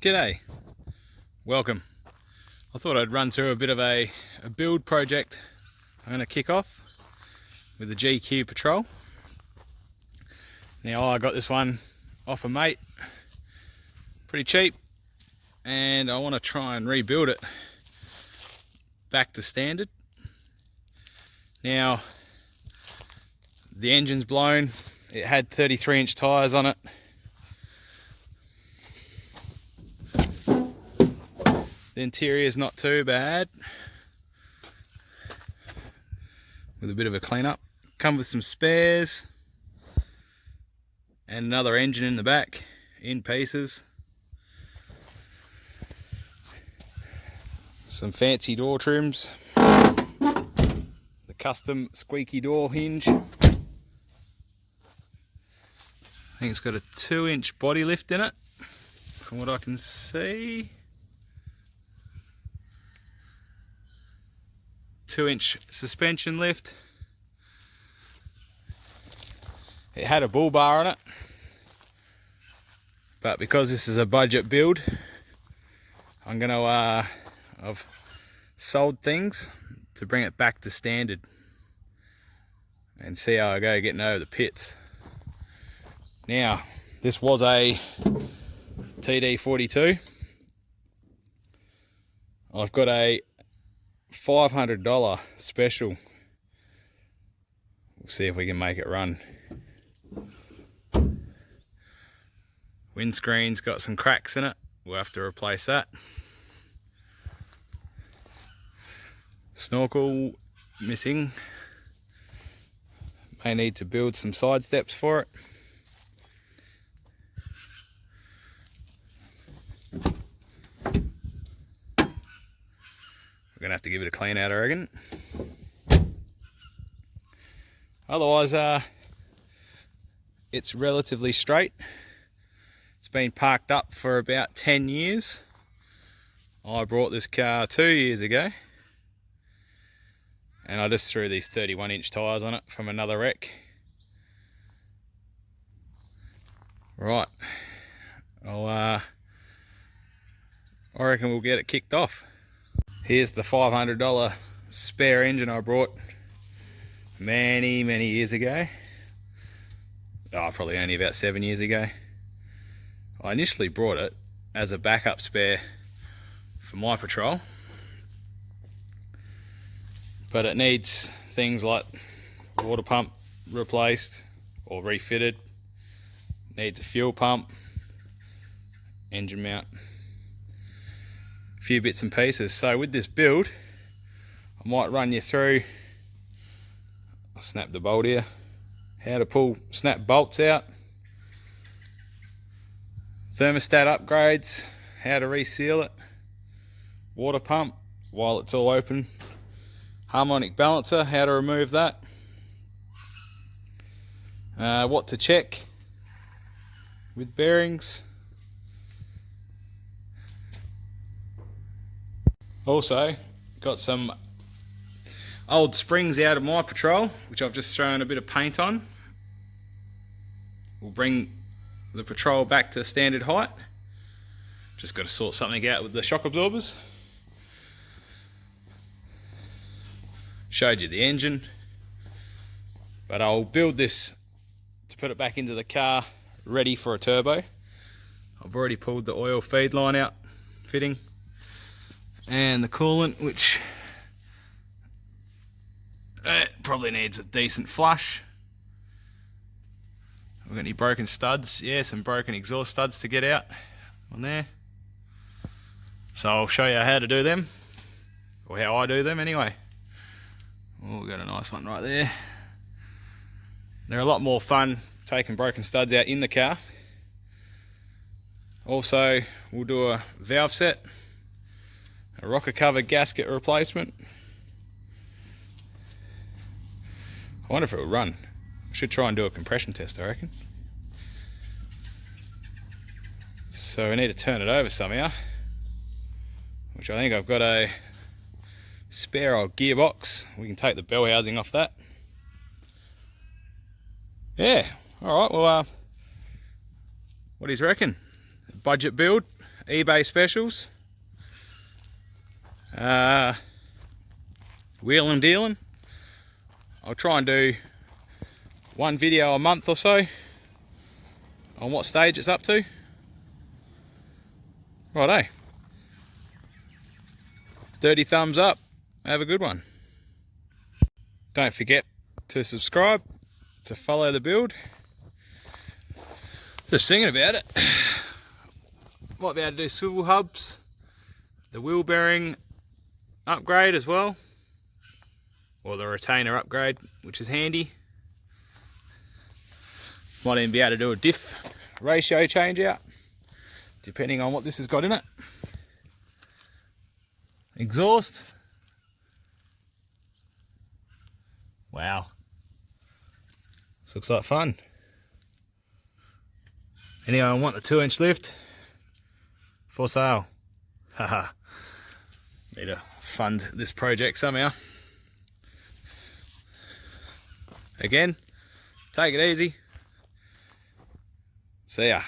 G'day, welcome. I thought I'd run through a bit of a build project I'm going to kick off with the GQ Patrol. Now I got this one off a mate, pretty cheap, and I want to try and rebuild it back to standard. Now the engine's blown, it had 33-inch tyres on it. The interior is not too bad, with a bit of a clean up. Come with some spares and another engine in the back in pieces. Some fancy door trims, the custom squeaky door hinge. I think it's got a 2-inch body lift in it from what I can see. 2-inch suspension lift. It had a bull bar on it, but because this is a budget build, I'm gonna I've sold things to bring it back to standard and see how I go getting over the pits. Now this was a TD42. I've got a $500 special. We'll see if we can make it run. Windscreen's got some cracks in it, we'll have to replace that. Snorkel missing, may need to build some side steps for it. We're gonna have to give it a clean out, I reckon. Otherwise, it's relatively straight. It's been parked up for about 10 years. I brought this car 2 years ago, and I just threw these 31-inch tyres on it from another wreck. Right, I reckon we'll get it kicked off. Here's the $500 spare engine I brought many years ago. Oh, probably only about 7 years ago. I initially brought it as a backup spare for my Patrol, but it needs things like water pump replaced or refitted, needs a fuel pump, engine mount, few bits and pieces. So with this build, I might run you through, I'll snap the bolt here, how to pull snap bolts out, thermostat upgrades, how to reseal it, water pump while it's all open, harmonic balancer, how to remove that, what to check with bearings. Also, got some old springs out of my Patrol, which I've just thrown a bit of paint on. We'll bring the Patrol back to standard height. Just got to sort something out with the shock absorbers. Showed you the engine, but I'll build this to put it back into the car ready for a turbo. I've already pulled the oil feed line out fitting, and the coolant, which it probably needs a decent flush. We've got any broken studs? Yeah, some broken exhaust studs to get out on there. So I'll show you how to do them, or how I do them anyway. Oh, we've got a nice one right there. They're a lot more fun taking broken studs out in the car. Also, we'll do a valve set, a rocker cover gasket replacement. I wonder if it will run. I should try and do a compression test, I reckon. So we need to turn it over somehow, which I think I've got a spare old gearbox. We can take the bell housing off that. Yeah, alright, well, what do you reckon? Budget build, eBay specials. Wheeling dealing. I'll try and do one video a month or so on what stage it's up to. Righto. 30 thumbs up. Have a good one. Don't forget to subscribe, to follow the build. Just thinking about it. Might be able to do swivel hubs, the wheel bearing upgrade as well, or the retainer upgrade, which is handy. Might even be able to do a diff ratio change out, depending on what this has got in it. Exhaust. Wow. This looks like fun. Anyone want a 2-inch lift? For sale. Haha. Need to fund this project somehow. Again, take it easy. See ya.